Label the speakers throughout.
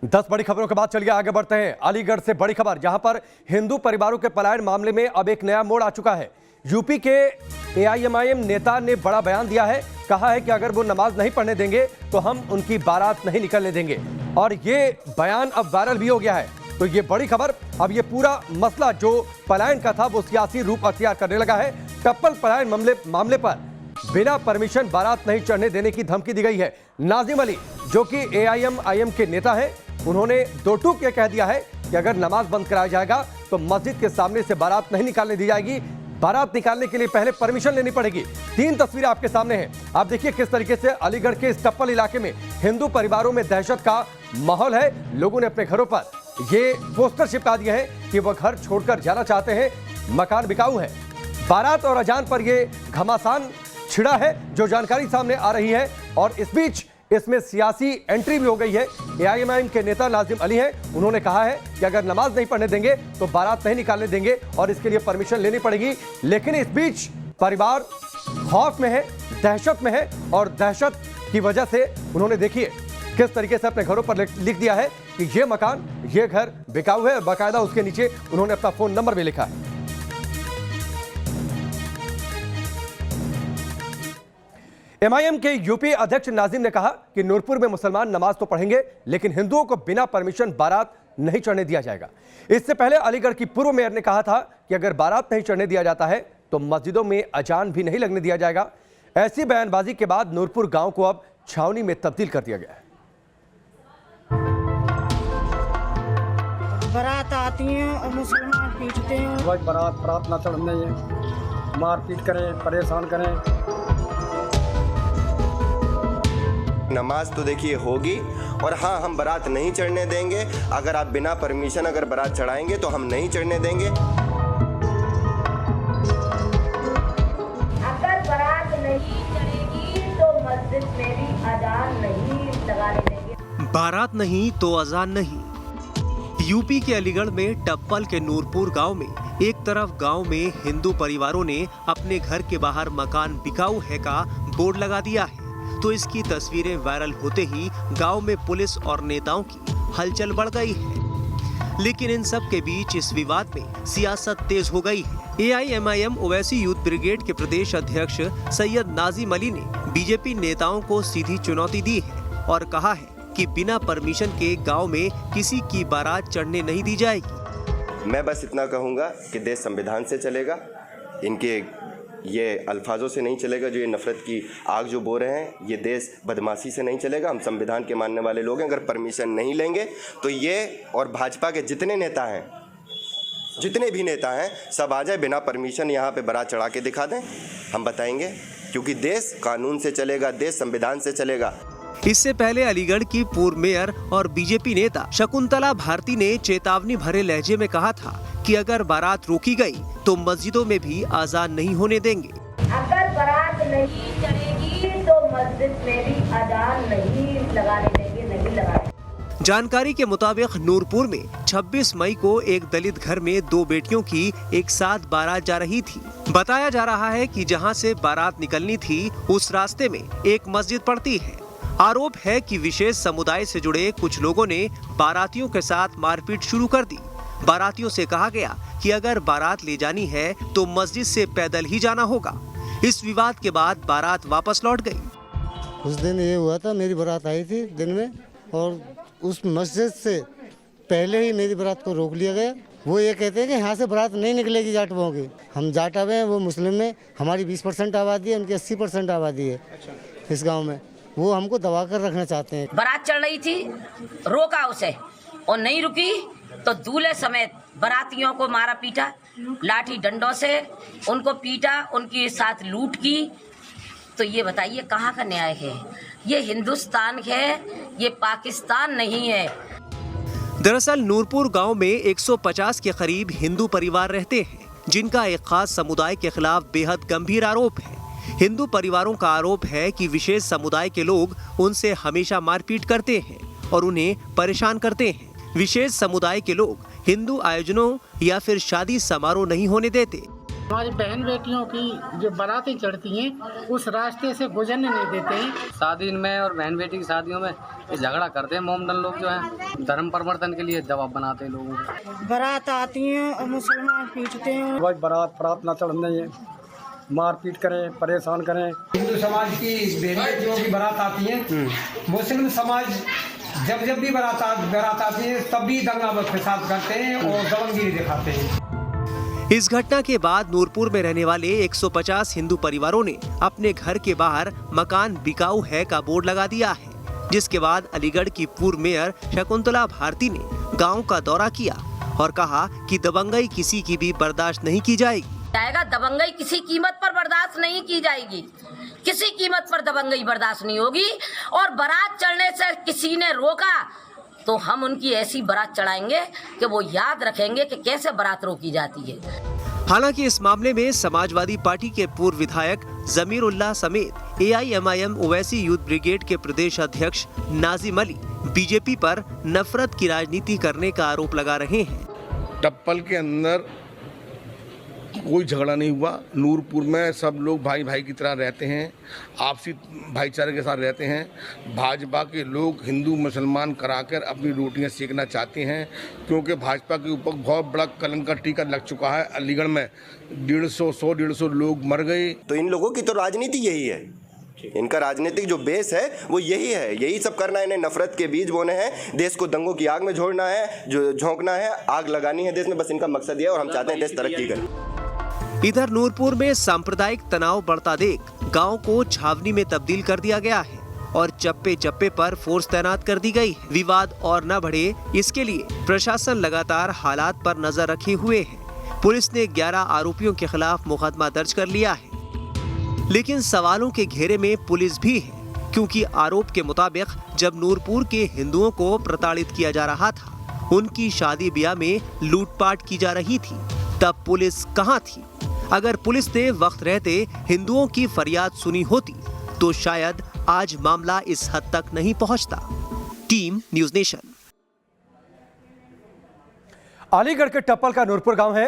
Speaker 1: 10 बड़ी खबरों के बाद चलिए आगे बढ़ते हैं। अलीगढ़ से बड़ी खबर, जहां पर हिंदू परिवारों के पलायन मामले में अब एक नया मोड़ आ चुका है। यूपी के एआईएमआईएम नेता ने बड़ा बयान दिया है। कहा है कि अगर वो नमाज नहीं पढ़ने देंगे तो हम उनकी बारात नहीं निकलने देंगे, और ये बयान अब वायरल भी हो गया है। तो ये बड़ी खबर, अब ये पूरा मसला जो पलायन का था वो सियासी रूप अख्तियार करने लगा है। टप्पल पलायन मामले पर बिना परमिशन बारात नहीं चढ़ने देने की धमकी दी गई है। नाजिम अली जो कि एआईएमआईएम के नेता हैं, उन्होंने दो टूक ये कह दिया है कि अगर नमाज बंद कराया जाएगा तो मस्जिद के सामने से बारात नहीं निकालने दी जाएगी। बारात निकालने के लिए पहले परमिशन लेनी पड़ेगी। 3 तस्वीरें आपके सामने हैं। आप देखिए किस तरीके से अलीगढ़ के इस टप्पल इलाके में हिंदू परिवारों में दहशत का माहौल है। लोगों ने अपने घरों पर ये पोस्टर चिपका दिए हैं कि वह घर छोड़कर जाना चाहते हैं, मकान बिकाऊ है। बारात और अजान पर यह घमासान छिड़ा है जो जानकारी सामने आ रही है, और इस बीच इसमें सियासी एंट्री भी हो गई है। एआईएमआईएम के नेता नाजिम अली हैं, उन्होंने कहा है कि अगर नमाज नहीं पढ़ने देंगे तो बारात नहीं निकालने देंगे और इसके लिए परमिशन लेनी पड़ेगी। लेकिन इस बीच परिवार खौफ में है, दहशत में है, और दहशत की वजह से उन्होंने देखिए किस तरीके से अपने घरों पर लिख दिया है कि ये मकान, ये घर बिकाऊ है। बाकायदा उसके नीचे उन्होंने अपना फोन नंबर भी लिखा है। एमआईएम के यूपी अध्यक्ष नाजिम ने कहा कि नूरपुर में मुसलमान नमाज तो पढ़ेंगे, लेकिन हिंदुओं को बिना परमिशन बारात नहीं चढ़ने दिया जाएगा। इससे पहले अलीगढ़ की पूर्व मेयर ने कहा था कि अगर बारात नहीं चढ़ने दिया जाता है तो मस्जिदों में अजान भी नहीं लगने दिया जाएगा। ऐसी बयानबाजी के बाद नूरपुर गांव को अब छावनी में तब्दील कर दिया गया है।
Speaker 2: बारात आती है और मुसलमान पीटते हैं।
Speaker 3: बारात ना चढ़ने दें, मारपीट करें, परेशान करें।
Speaker 4: नमाज तो देखिए होगी, और हाँ, हम बारात नहीं चढ़ने देंगे। अगर आप बिना परमिशन अगर बारात चढ़ाएंगे तो हम नहीं चढ़ने देंगे।
Speaker 5: अगर बारात नहीं चढ़ेगी तो मस्जिद में भी अजान नहीं लगाने देंगे।
Speaker 6: बारात नहीं तो अजान नहीं। यूपी के अलीगढ़ में टप्पल के नूरपुर गांव में एक तरफ गांव में हिंदू परिवारों ने अपने घर के बाहर मकान बिकाऊ है का बोर्ड लगा दिया है, तो इसकी तस्वीरें वायरल होते ही गांव में पुलिस और नेताओं की हलचल बढ़ गई है। लेकिन इन सब के बीच इस विवाद में सियासत तेज हो गई है। एआईएमआईएम ओवैसी यूथ ब्रिगेड के प्रदेश अध्यक्ष सैयद नाजिम अली ने बीजेपी नेताओं को सीधी चुनौती दी है और कहा है कि बिना परमिशन के गांव में किसी की बारात चढ़ने नहीं दी जाएगी।
Speaker 4: मैं बस इतना कहूँगा कि देश संविधान से चलेगा, इनके ये अल्फाजों से नहीं चलेगा। जो ये नफरत की आग जो बो रहे हैं, ये देश बदमाशी से नहीं चलेगा। हम संविधान के मानने वाले लोग हैं। अगर परमिशन नहीं लेंगे तो ये और भाजपा के जितने नेता हैं, जितने भी नेता हैं, सब आ जाए, बिना परमिशन यहाँ पे बारात चढ़ा के दिखा दें, हम बताएंगे। क्योंकि देश कानून से चलेगा, देश संविधान से चलेगा।
Speaker 6: इससे पहले अलीगढ़ की पूर्व मेयर और बीजेपी नेता शकुंतला भारती ने चेतावनी भरे लहजे में कहा था कि अगर बारात रोकी गई तो मस्जिदों में भी अजान नहीं होने देंगे।
Speaker 5: अगर बारात नहीं चढ़ेगी तो मस्जिद में भी अजान नहीं लगाने देंगे, नहीं लगाने।
Speaker 6: जानकारी के मुताबिक नूरपुर में 26 मई को एक दलित घर में 2 बेटियों की एक साथ बारात जा रही थी। बताया जा रहा है कि जहां से बारात निकलनी थी उस रास्ते में एक मस्जिद पड़ती है। आरोप है कि विशेष समुदाय से जुड़े कुछ लोगों ने बारातियों के साथ मारपीट शुरू कर दी। बारातियों से कहा गया कि अगर बारात ले जानी है तो मस्जिद से पैदल ही जाना होगा। इस विवाद के बाद बारात वापस लौट गई।
Speaker 7: उस दिन ये हुआ था, मेरी बारात आई थी दिन में, और उस मस्जिद से पहले ही मेरी बारात को रोक लिया गया। वो ये कहते हैं कि यहाँ से बारात नहीं निकलेगी जाटवों की। हम जाटव हैं, वो मुस्लिम में, हमारी 20% आबादी है, उनकी 80% आबादी है इस गाँव में। वो हमको दबा कर रखना चाहते हैं।
Speaker 8: बारात चढ़ रही थी, रोका उसे, और नहीं रुकी तो दूल्हे समेत बारातियों को मारा पीटा, लाठी डंडों से उनको पीटा, उनके साथ लूट की। तो ये बताइए कहाँ का न्याय है? ये हिंदुस्तान है, ये पाकिस्तान नहीं है।
Speaker 6: दरअसल नूरपुर गांव में 150 के करीब हिंदू परिवार रहते हैं, जिनका एक खास समुदाय के खिलाफ बेहद गंभीर आरोप है। हिंदू परिवारों का आरोप है कि विशेष समुदाय के लोग उनसे हमेशा मारपीट करते हैं और उन्हें परेशान करते हैं। विशेष समुदाय के लोग हिंदू आयोजनों या फिर शादी समारोह नहीं होने देते।
Speaker 3: हमारी बहन बेटियों की जो बारातें चढ़ती हैं उस रास्ते से गुजरने नहीं देते हैं।
Speaker 9: शादी में और बहन बेटी की शादियों में ये झगड़ा करते हैं। मोमडन लोग जो है धर्म परिवर्तन के लिए जवाब बनाते हैं लोगों को।
Speaker 2: बारात आती हैं और मुसलमान पीटते हैं।
Speaker 3: वही बारात ना चढ़ने ये मारपीट करें, परेशान करें। हिंदू समाज की बेटियों की बारात आती है, मुस्लिम समाज जब भी बारात आती है तब भी दंगा फसाद करते हैं और दबंगगिरी दिखाते हैं।
Speaker 6: इस घटना के बाद नूरपुर में रहने वाले 150 हिंदू परिवारों ने अपने घर के बाहर मकान बिकाऊ है का बोर्ड लगा दिया है, जिसके बाद अलीगढ़ की पूर्व मेयर शकुंतला भारती ने गांव का दौरा किया और कहा कि दबंगई किसी की भी बर्दाश्त नहीं की जाएगी।
Speaker 8: दबंगई किसी कीमत पर बर्दाश्त नहीं की जाएगी, किसी कीमत पर दबंगई बर्दाश्त नहीं होगी। और बारात चढ़ने से किसी ने रोका तो हम उनकी ऐसी बारात चढ़ाएंगे कि वो याद रखेंगे कि कैसे बारात रोकी जाती है।
Speaker 6: हालांकि इस मामले में समाजवादी पार्टी के पूर्व विधायक जमीरुल्लाह समेत AIMIM ओवैसी यूथ ब्रिगेड के प्रदेश अध्यक्ष नाजिम अली बीजेपी पर नफरत की राजनीति करने का आरोप लगा रहे हैं।
Speaker 10: टप्पल के अंदर कोई झगड़ा नहीं हुआ। नूरपुर में सब लोग भाई भाई की तरह रहते हैं, आपसी भाईचारे के साथ रहते हैं। भाजपा के लोग हिंदू मुसलमान कराकर अपनी रोटियां सेकना चाहते हैं, क्योंकि भाजपा के ऊपर बहुत बड़ा कलंक का टीका लग चुका है। अलीगढ़ में 150 लोग मर गए।
Speaker 4: तो इन लोगों की तो राजनीति यही है, इनका राजनीतिक जो बेस है वो यही है, यही सब करना है। इन्हें नफरत के बीज बोने हैं, देश को दंगों की आग में झोंकना है, जो झोंकना है, आग लगानी है देश में, बस इनका मकसद ये है और हम चाहते हैं देश तरक्की करे।
Speaker 6: इधर नूरपुर में सांप्रदायिक तनाव बढ़ता देख गांव को छावनी में तब्दील कर दिया गया है और चप्पे चप्पे पर फोर्स तैनात कर दी गई है। विवाद और न बढ़े इसके लिए प्रशासन लगातार हालात पर नजर रखे हुए है। पुलिस ने 11 आरोपियों के खिलाफ मुकदमा दर्ज कर लिया है, लेकिन सवालों के घेरे में पुलिस भी है, क्योंकि आरोप के मुताबिक जब नूरपुर के हिंदुओं को प्रताड़ित किया जा रहा था, उनकी शादी ब्याह में लूटपाट की जा रही थी, तब पुलिस कहां थी? अगर पुलिस ने वक्त रहते हिंदुओं की फरियाद सुनी होती तो शायद आज मामला इस हद तक नहीं पहुंचता। Team news nation.
Speaker 1: अलीगढ़ के टप्पल का नूरपुर गांव है।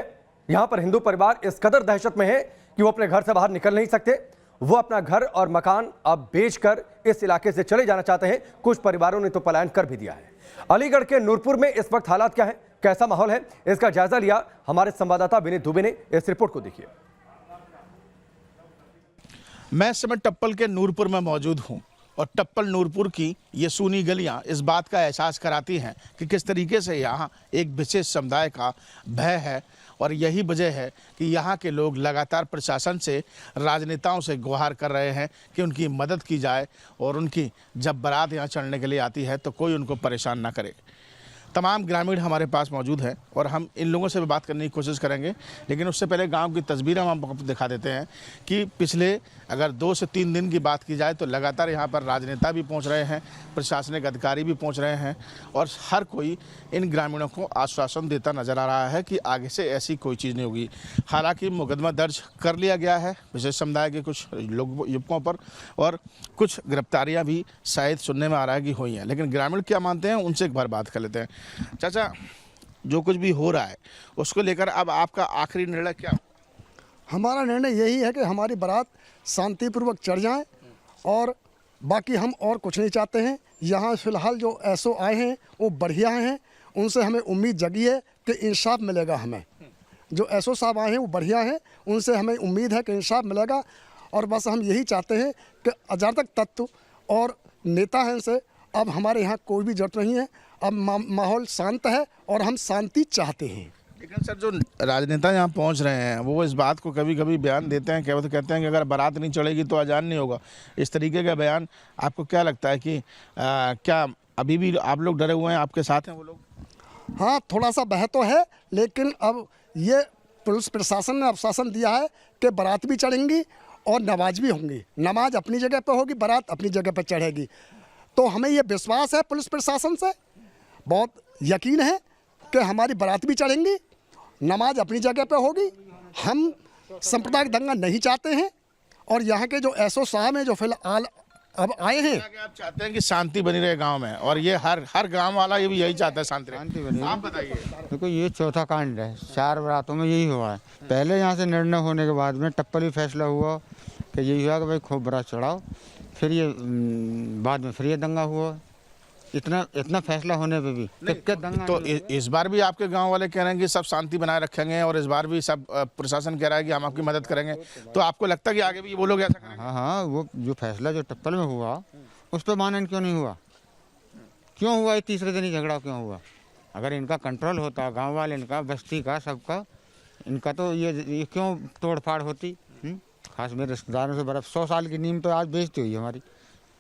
Speaker 1: यहां पर हिंदू परिवार इस कदर दहशत में है कि वो अपने घर से बाहर निकल नहीं सकते। वो अपना घर और मकान अब बेचकर इस इलाके से चले जाना चाहते हैं। कुछ परिवारों ने तो पलायन कर भी दिया है। अलीगढ़ के नूरपुर में इस वक्त हालात क्या है, कैसा माहौल है, इसका जायजा लिया हमारे संवाददाता विनीत दुबे ने। इस रिपोर्ट को देखिए।
Speaker 11: मैं इस समय टप्पल के नूरपुर में मौजूद हूं और टप्पल नूरपुर की ये सूनी गलियां इस बात का एहसास कराती हैं कि किस तरीके से यहाँ एक विशेष समुदाय का भय है। और यही वजह है कि यहाँ के लोग लगातार प्रशासन से, राजनेताओं से गुहार कर रहे हैं कि उनकी मदद की जाए और उनकी जब बारात यहाँ चढ़ने के लिए आती है तो कोई उनको परेशान ना करे। तमाम ग्रामीण हमारे पास मौजूद हैं और हम इन लोगों से भी बात करने की कोशिश करेंगे, लेकिन उससे पहले गांव की तस्वीरें हम आपको दिखा देते हैं कि पिछले अगर 2 से 3 दिन की बात की जाए तो लगातार यहां पर राजनेता भी पहुंच रहे हैं, प्रशासनिक अधिकारी भी पहुंच रहे हैं और हर कोई इन ग्रामीणों को आश्वासन देता नजर आ रहा है कि आगे से ऐसी कोई चीज़ नहीं होगी। हालांकि मुकदमा दर्ज कर लिया गया है विशेष समुदाय के कुछ लोग युवकों पर और कुछ गिरफ्तारियाँ भी शायद सुनने में आ रहा है कि हुई हैं, लेकिन ग्रामीण क्या मानते हैं उनसे एक बार बात कर लेते हैं। चाचा, जो कुछ भी हो रहा है उसको लेकर अब आपका आखिरी निर्णय क्या?
Speaker 12: हमारा निर्णय यही है कि हमारी बारात शांतिपूर्वक चढ़ जाए और बाकी हम और कुछ नहीं चाहते हैं। यहाँ फ़िलहाल जो एसओ आए हैं वो बढ़िया हैं, उनसे हमें उम्मीद जगी है कि इंसाफ मिलेगा। हमें जो एसओ साहब आए हैं वो बढ़िया हैं, उनसे हमें उम्मीद है कि इंसाफ मिलेगा। और बस हम यही चाहते हैं कि अराजक तत्व और नेता हैं से अब हमारे यहाँ कोई भी जरूरत नहीं है। अब माहौल शांत है और हम शांति चाहते हैं।
Speaker 11: लेकिन सर, जो राजनेता यहाँ पहुँच रहे हैं वो इस बात को कभी कभी बयान देते हैं, कहते हैं कि अगर बारात नहीं चढ़ेगी तो अजान नहीं होगा। इस तरीके का बयान आपको क्या लगता है कि क्या अभी भी आप लोग डरे हुए हैं, आपके साथ हैं वो लोग?
Speaker 12: हाँ, थोड़ा सा बह तो है, लेकिन अब ये पुलिस प्रशासन ने आश्वासन दिया है कि बारात भी चढ़ेंगी और नमाज भी होंगी। नमाज अपनी जगह पर होगी, बारात अपनी जगह पर चढ़ेगी। तो हमें ये विश्वास है पुलिस प्रशासन से, बहुत यकीन है कि हमारी बारात भी चढ़ेंगी, नमाज अपनी जगह पे होगी। हम सांप्रदायिक दंगा नहीं चाहते हैं और यहाँ के जो एसओ साहब हैं जो फिलहाल अब आए हैं।
Speaker 11: आप चाहते हैं कि शांति बनी रहे गांव में, और ये हर गांव वाला ये भी यही चाहता है, शांति रहे। आप बताइए।
Speaker 7: देखो ये चौथा कांड है, 4 बारातों में यही हुआ है। पहले यहाँ से निर्णय होने के बाद में टप्पल ही फैसला हुआ कि यही हुआ कि भाई खूब बारात चढ़ाओ, फिर ये बाद में फिर ये दंगा हुआ। इतना फैसला होने पे भी दंगा
Speaker 11: तो इस बार भी आपके गांव वाले कह रहे हैं कि सब शांति बनाए रखेंगे, और इस बार भी सब प्रशासन कह रहा है कि हम आपकी मदद करेंगे। तो आपको लगता है कि आगे भी वो लोग ऐसा करेंगे?
Speaker 7: हाँ, वो जो फैसला जो टप्पल में हुआ उस पर मानन क्यों नहीं हुआ? क्यों हुआ? ये तीसरे दिन ही झगड़ा क्यों हुआ? अगर इनका कंट्रोल होता गाँव वाले, इनका बस्ती का सबका, इनका तो ये क्यों तोड़ फाड़ होती? खास मेरे रिश्तेदारों से बर्फ 100 साल की नीम तो आज बेचती हुई हमारी।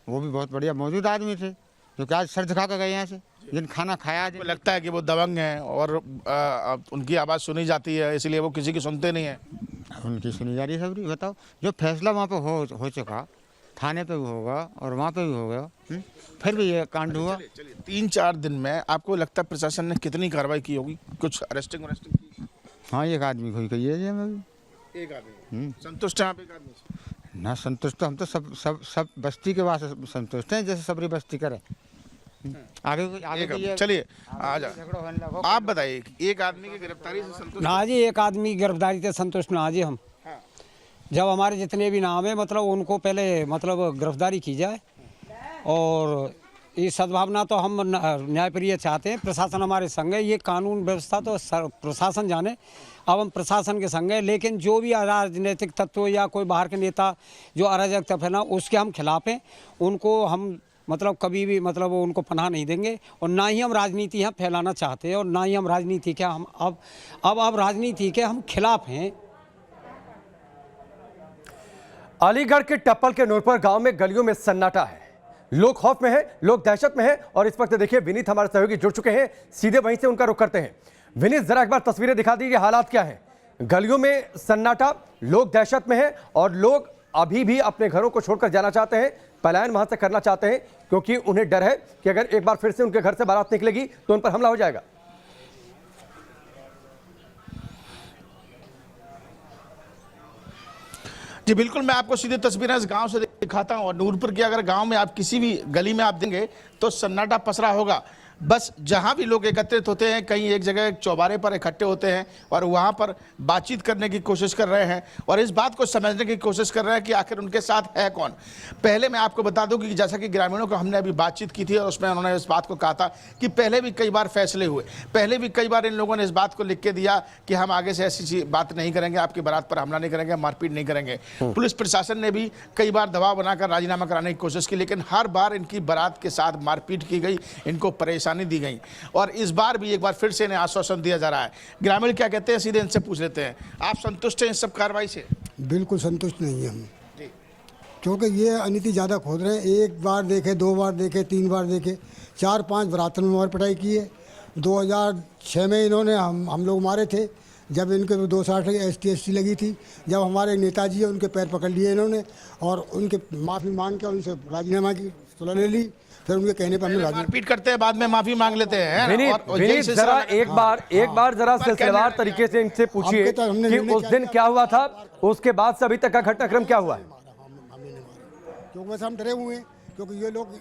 Speaker 7: वो भी बहुत बढ़िया मौजूद आदमी थे जो कि आज सर झुका कर गए यहाँ से, जिन खाना खाया।
Speaker 11: मुझे लगता है कि वो दबंग हैं और उनकी आवाज़ सुनी जाती है, इसलिए वो किसी की सुनते नहीं है।
Speaker 7: उनकी सुनी जा रही है सबरी। बताओ, जो फैसला वहाँ पे हो चुका, थाने पे भी होगा और वहाँ पे भी होगा, फिर भी ये कांड हुआ।
Speaker 11: 3-4 दिन में आपको लगता है प्रशासन ने कितनी कार्रवाई की होगी? कुछ अरेस्टिंग की?
Speaker 7: हाँ, एक आदमी को कही है मैं भी।
Speaker 11: एक आदमी संतुष्ट है आप? एक आदमी
Speaker 7: ना संतुष्ट, हम तो सब बस्ती के वास्ते संतुष्ट हैं, जैसे सबरी बस्ती करे। आगे
Speaker 11: चलिए आ जाओ। आप बताइए, एक आदमी की गिरफ्तारी से संतुष्ट?
Speaker 3: ना जी, एक आदमी की गिरफ्तारी से संतुष्ट ना जी हम। जब हमारे जितने भी नाम है मतलब उनको पहले मतलब गिरफ्तारी की जाए, और ये सद्भावना तो हम न्यायप्रिय चाहते हैं। प्रशासन हमारे संग है, ये कानून व्यवस्था तो प्रशासन जाने, अब हम प्रशासन के संग है। लेकिन जो भी राजनीतिक तत्व या कोई बाहर के नेता जो अराजकता फैला, उसके हम खिलाफ हैं। उनको हम मतलब कभी भी मतलब उनको पनाह नहीं देंगे, और ना ही हम राजनीति यहाँ फैलाना चाहते हैं, और ना ही हम राजनीति के हम अब राजनीति के हम खिलाफ हैं।
Speaker 1: अलीगढ़ के टप्पल के नूरपुर गांव में गलियों में सन्नाटा है। लोग खौफ में हैं, लोग दहशत में हैं, और इस वक्त देखिए विनीत हमारे सहयोगी जुड़ चुके हैं, सीधे वहीं से उनका रुख करते हैं। विनीत, जरा एक बार तस्वीरें दिखा दीजिए, हालात क्या है? गलियों में सन्नाटा, लोग दहशत में हैं, और लोग अभी भी अपने घरों को छोड़कर जाना चाहते हैं, पलायन वहां से करना चाहते हैं, क्योंकि उन्हें डर है कि अगर एक बार फिर से उनके घर से बारात निकलेगी तो उन पर हमला हो जाएगा।
Speaker 11: जी बिल्कुल, मैं आपको सीधे तस्वीरें इस गांव से दिखाता हूं। और नूरपुर के अगर गांव में आप किसी भी गली में आप देंगे तो सन्नाटा पसरा होगा। बस जहां भी लोग एकत्रित होते हैं, कहीं एक जगह चौबारे पर इकट्ठे होते हैं और वहां पर बातचीत करने की कोशिश कर रहे हैं, और इस बात को समझने की कोशिश कर रहे हैं कि आखिर उनके साथ है कौन। पहले मैं आपको बता दूं कि जैसा कि ग्रामीणों को हमने अभी बातचीत की थी, और उसमें उन्होंने इस बात को कहा था कि पहले भी कई बार फैसले हुए, पहले भी कई बार इन लोगों ने इस बात को लिख के दिया कि हम आगे से ऐसी बात नहीं करेंगे, आपकी बारात पर हमला नहीं करेंगे, मारपीट नहीं करेंगे। पुलिस प्रशासन ने भी कई बार दबाव बनाकर राजीनामा कराने की कोशिश की, लेकिन हर बार इनकी बारात के साथ मारपीट की गई, इनको परेशानी दी गई। और इस बार भी एक बार फिर से इन्हें आश्वासन दिया जा रहा है। ग्रामीण क्या कहते हैं, सीधे इनसे पूछ लेते हैं। आप संतुष्ट हैं इस सब कार्रवाई से?
Speaker 12: बिल्कुल संतुष्ट नहीं है हम, क्योंकि ये अनीति ज़्यादा खोद रहे हैं। एक बार देखे, 2 बार देखे, 3 बार देखे, 4-5 बरातन में मार पिटाई की है। 2006 में इन्होंने हम लोग मारे थे, जब इनके 260 ST लगी थी, जब हमारे नेताजी है उनके पैर पकड़ लिए इन्होंने, और उनके माफ़ी मांग के उनसे राजीनामा की सुलह ले ली। फिर उनके कहने पर हम
Speaker 11: मारपीट करते हैं, बाद में माफी मांग लेते हैं।
Speaker 1: विनीत जरा एक बार जरा सिलसिलेवार तरीके से इनसे पूछिए कि उस दिन क्या हुआ था, उसके बाद से अभी तक का घटनाक्रम क्या हुआ है?
Speaker 12: क्योंकि वैसे हम डरे हुए हैं, क्योंकि ये लोग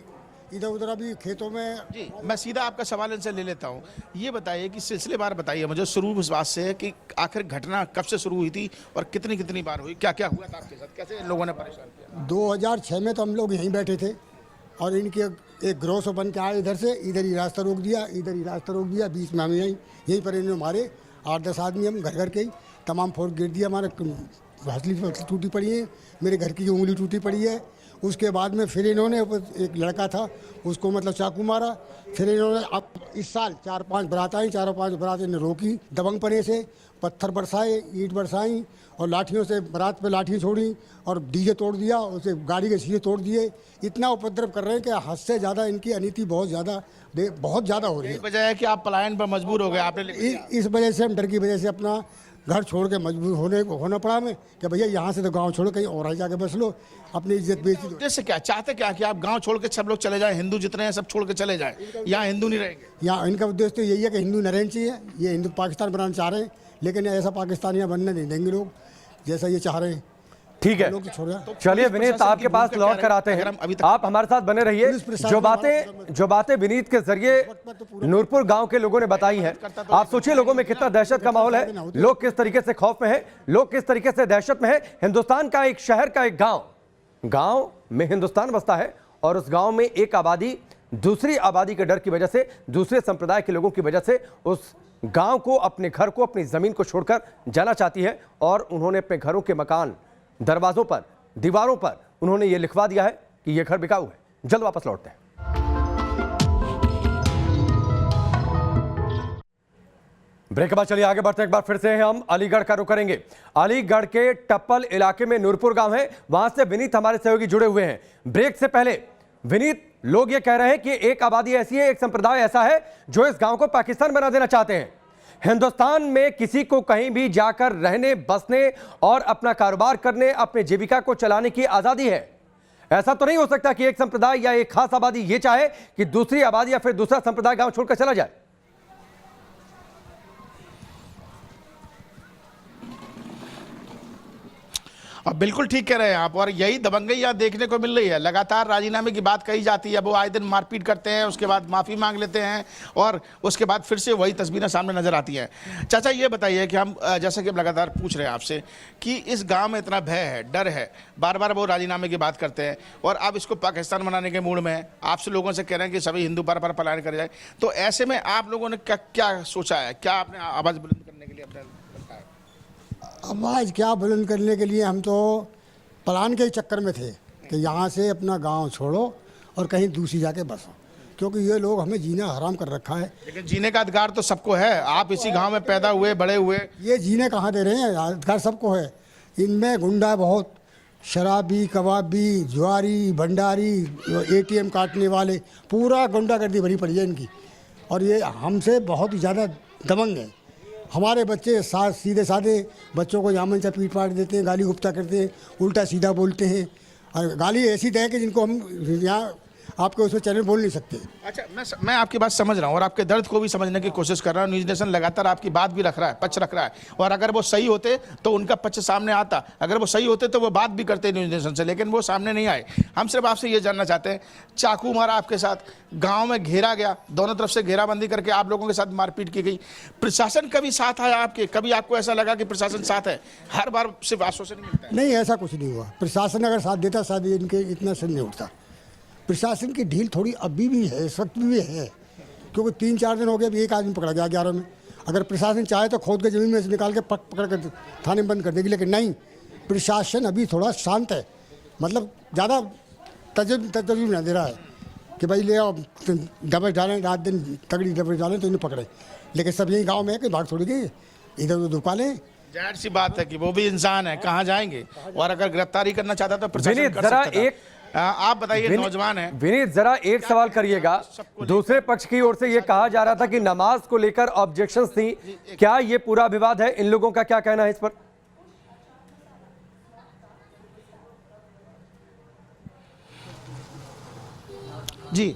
Speaker 12: इधर उधर अभी खेतों में।
Speaker 11: जी मैं सीधा आपका सवाल इनसे ले लेता हूँ। ये बताइए कि सिलसिलेवार बताइए मुझे, शुरू इस बात से कि आखिर घटना कब से शुरू हुई थी और कितनी बार हुई, क्या क्या हुआ था आपके साथ, कैसे इन लोगों ने परेशान किया?
Speaker 12: 2006 में तो हम लोग यहीं बैठे थे, और इनके एक ग्रोह से बन के आए इधर से, इधर ही रास्ता रोक दिया, इधर ही रास्ता रोक दिया, बीच में हम यहीं पर इन्होंने मारे 8-10 आदमी, हम घर के ही तमाम फोड़ गिर दिया, हमारे हंसली टूटी पड़ी है, मेरे घर की उंगली टूटी पड़ी है। उसके बाद में फिर इन्होंने एक लड़का था उसको मतलब चाकू मारा। फिर इन्होंने अब इस साल 4-5 बरात आई, 4-5 बरात इन्हें रोकी, दबंगपने से पत्थर बरसाए, ईंट बरसाई, और लाठियों से बरात पे लाठी छोड़ी, और डीजे तोड़ दिया, उसे गाड़ी के शीशे तोड़ दिए। इतना उपद्रव कर रहे हैं कि हद से ज़्यादा इनकी अनीति बहुत ज़्यादा हो रही है।
Speaker 11: वजह है कि आप पलायन पर मजबूर हो गए आपने,
Speaker 12: इस वजह से हम डर की वजह से अपना घर छोड़ के मजबूर होना पड़ा हमें कि भैया यहाँ से तो गांव छोड़ो, कहीं और जाके बस लो, अपनी इज्जत बेच दो।
Speaker 11: उद्देश्य क्या चाहते, क्या कि आप गांव छोड़ के सब लोग चले जाएं, हिंदू जितने हैं सब छोड़ के चले जाएं, यहाँ हिंदू नहीं रहेंगे?
Speaker 12: यहाँ इनका उद्देश्य तो यही है कि हिंदू न रहना चाहिए, ये हिंदू पाकिस्तान बनाना चाह रहे हैं, लेकिन ऐसा पाकिस्तान यहाँ बनने नहीं देंगे लोग जैसा ये चाह रहे हैं।
Speaker 1: ठीक है, चलिए विनीत आपके पास लौट कर आते हैं, आप हमारे साथ बने रहिए। जो बातें विनीत के जरिए नूरपुर गांव के लोगों ने बताई हैं, आप सोचिए लोगों में कितना दहशत का माहौल है, लोग किस तरीके से खौफ में हैं, लोग किस तरीके से दहशत में हैं। हिंदुस्तान का एक शहर का एक गांव में हिंदुस्तान बसता है और उस गांव में एक आबादी दूसरी आबादी के डर की वजह से, दूसरे संप्रदाय के लोगों की वजह से उस गांव को, अपने घर को, अपनी जमीन को छोड़कर जाना चाहती है और उन्होंने अपने घरों के मकान, दरवाजों पर, दीवारों पर उन्होंने ये लिखवा दिया है कि ये घर बिकाऊ है। जल्द वापस लौटते हैं। ब्रेक के बाद चलिए आगे बढ़ते हैं। एक बार फिर से हम अलीगढ़ का रुख करेंगे। अलीगढ़ के टप्पल इलाके में नूरपुर गांव है, वहां से विनीत हमारे सहयोगी जुड़े हुए हैं। ब्रेक से पहले विनीत, लोग ये कह रहे हैं कि एक आबादी ऐसी है, एक संप्रदाय ऐसा है जो इस गांव को पाकिस्तान बना देना चाहते हैं। हिंदुस्तान में किसी को कहीं भी जाकर रहने, बसने और अपना कारोबार करने, अपने जीविका को चलाने की आजादी है। ऐसा तो नहीं हो सकता कि एक संप्रदाय या एक खास आबादी ये चाहे कि दूसरी आबादी या फिर दूसरा संप्रदाय गांव छोड़कर चला जाए।
Speaker 11: अब बिल्कुल ठीक कह रहे हैं आप, और यही दबंगई यहाँ देखने को मिल रही है। लगातार राजीनामे की बात कही जाती है, वो आए दिन मारपीट करते हैं, उसके बाद माफ़ी मांग लेते हैं और उसके बाद फिर से वही तस्वीरें सामने नजर आती हैं। चाचा ये बताइए कि हम जैसा कि हम लगातार पूछ रहे हैं आपसे कि इस गांव में इतना भय है, डर है, बार बार वो राजीनामे की बात करते हैं और अब इसको पाकिस्तान बनाने के मूड में है। आपसे लोगों से कह रहे हैं कि सभी हिंदू पर पलायन कर जाए, तो ऐसे में आप लोगों ने क्या सोचा है? क्या आपने आवाज़ बुलंद करने के लिए अपने
Speaker 13: आवाज़ क्या बुलंद करने के लिए? हम तो प्लान के चक्कर में थे कि यहाँ से अपना गांव छोड़ो और कहीं दूसरी जाके बसो, क्योंकि ये लोग हमें जीना हराम कर रखा है।
Speaker 11: लेकिन जीने का अधिकार तो सबको है, आप इसी गांव में पैदा हुए, बड़े हुए।
Speaker 13: ये जीने कहाँ दे रहे हैं? अधिकार सबको है। इनमें गुंडा बहुत, शराबी, कबाबी, जुआरी, भंडारी, ATM काटने वाले, पूरा गुंडागर्दी भरी पड़ी है इनकी। और ये हमसे बहुत ही ज़्यादा दबंग है। हमारे बच्चे सीधे साधे बच्चों को जामन से पीट पाट देते हैं, गाली गुप्ता करते हैं, उल्टा सीधा बोलते हैं और गाली ऐसी दें कि जिनको हम यहाँ आपके उसमें चैनल बोल नहीं सकते।
Speaker 11: अच्छा, मैं आपकी बात समझ रहा हूँ और आपके दर्द को भी समझने की कोशिश कर रहा हूँ। न्यूज़ नेशन लगातार आपकी बात भी रख रहा है, पक्ष रख रहा है, और अगर वो सही होते तो उनका पक्ष सामने आता, अगर वो सही होते तो वो बात भी करते न्यूज़ नेशन से, लेकिन वो सामने नहीं आए। हम सिर्फ आपसे ये जानना चाहते हैं, चाकू मारा आपके साथ, गाँव में घेरा गया, दोनों तरफ से घेराबंदी करके आप लोगों के साथ मारपीट की गई, प्रशासन कभी साथ आया आपके? कभी आपको ऐसा लगा कि प्रशासन साथ है? हर बार सिर्फ आश्वासन मिलता है।
Speaker 13: नहीं, ऐसा कुछ नहीं हुआ। प्रशासन अगर साथ देता शायद इनके इतना सिर नहीं उठता। प्रशासन की ढील थोड़ी अभी भी है, इस वक्त भी है, क्योंकि 3-4 दिन हो गए, अभी एक आदमी पकड़ा गया 11 में। अगर प्रशासन चाहे तो खोद के ज़मीन में से निकाल के पकड़ कर थाने में बंद कर देगी, लेकिन नहीं, प्रशासन अभी थोड़ा शांत है। मतलब ज़्यादा तजर्बा नहीं दे रहा है कि भाई ले आओ, दबे डालें, रात दिन तगड़ी दबे डालें तो इन्हें पकड़े। लेकिन सब यही गाँव में है कि भाग थोड़ी गई, इधर उधर दुपा लें।
Speaker 11: जाहिर सी बात है कि वो भी इंसान है, कहाँ जाएंगे? और अगर गिरफ्तारी करना चाहता तो प्रशासन कर
Speaker 1: जरा
Speaker 11: सकता था। आप बताइए, नौजवान है
Speaker 1: विनीत, जरा एक सवाल करिएगा। दूसरे पक्ष की ओर से ये कहा जा रहा था कि नमाज को लेकर ऑब्जेक्शंस थी, क्या ये पूरा विवाद है? इन लोगों का क्या कहना है इस पर?
Speaker 11: जी,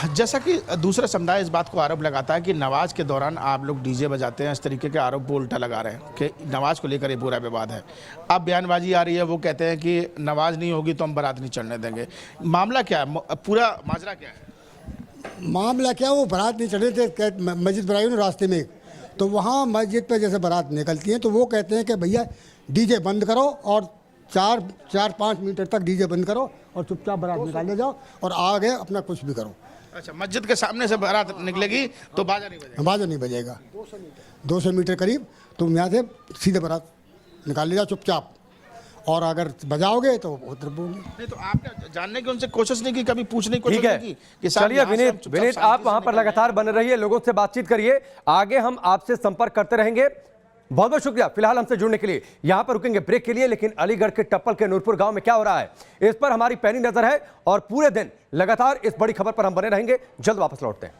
Speaker 11: जैसा कि दूसरा समुदाय इस बात को आरोप लगाता है कि नमाज के दौरान आप लोग डीजे बजाते हैं, इस तरीके के आरोप वो उल्टा लगा रहे हैं कि नमाज को लेकर ये पूरा विवाद है। अब बयानबाजी आ रही है, वो कहते हैं कि नमाज नहीं होगी तो हम बारात नहीं चढ़ने देंगे। मामला क्या है? पूरा माजरा क्या है?
Speaker 13: मामला क्या, वो बारात नहीं चढ़े थे, मस्जिद बनाई ना रास्ते में, तो वहाँ मस्जिद पर जैसे बारात निकलती है तो वो कहते हैं कि भैया डीजे बंद करो और 4-5 मीटर तक डीजे बंद करो और चुपचाप बारात निकाले जाओ और आगे अपना कुछ भी करो।
Speaker 11: अच्छा, मस्जिद के सामने से बारात निकलेगी तो बाजा नहीं बजेगा?
Speaker 13: बाजा नहीं बजेगा। 200 मीटर करीब तुम यहाँ से सीधे बारात निकाल ले जाओ चुपचाप, और अगर बजाओगे तो उधर बोलेंगे।
Speaker 11: नहीं तो आपने जानने की उनसे कोशिश नहीं की, कभी पूछने की कोशिश नहीं की?
Speaker 1: चलिए विनीत, आप वहां पर लगातार बने रहिए, लोगों से बातचीत करिए, आगे हम आपसे संपर्क करते रहेंगे। बहुत बहुत शुक्रिया फिलहाल हमसे जुड़ने के लिए। यहां पर रुकेंगे ब्रेक के लिए, लेकिन अलीगढ़ के टप्पल के नूरपुर गांव में क्या हो रहा है इस पर हमारी पैनी नजर है और पूरे दिन लगातार इस बड़ी खबर पर हम बने रहेंगे। जल्द वापस लौटते हैं।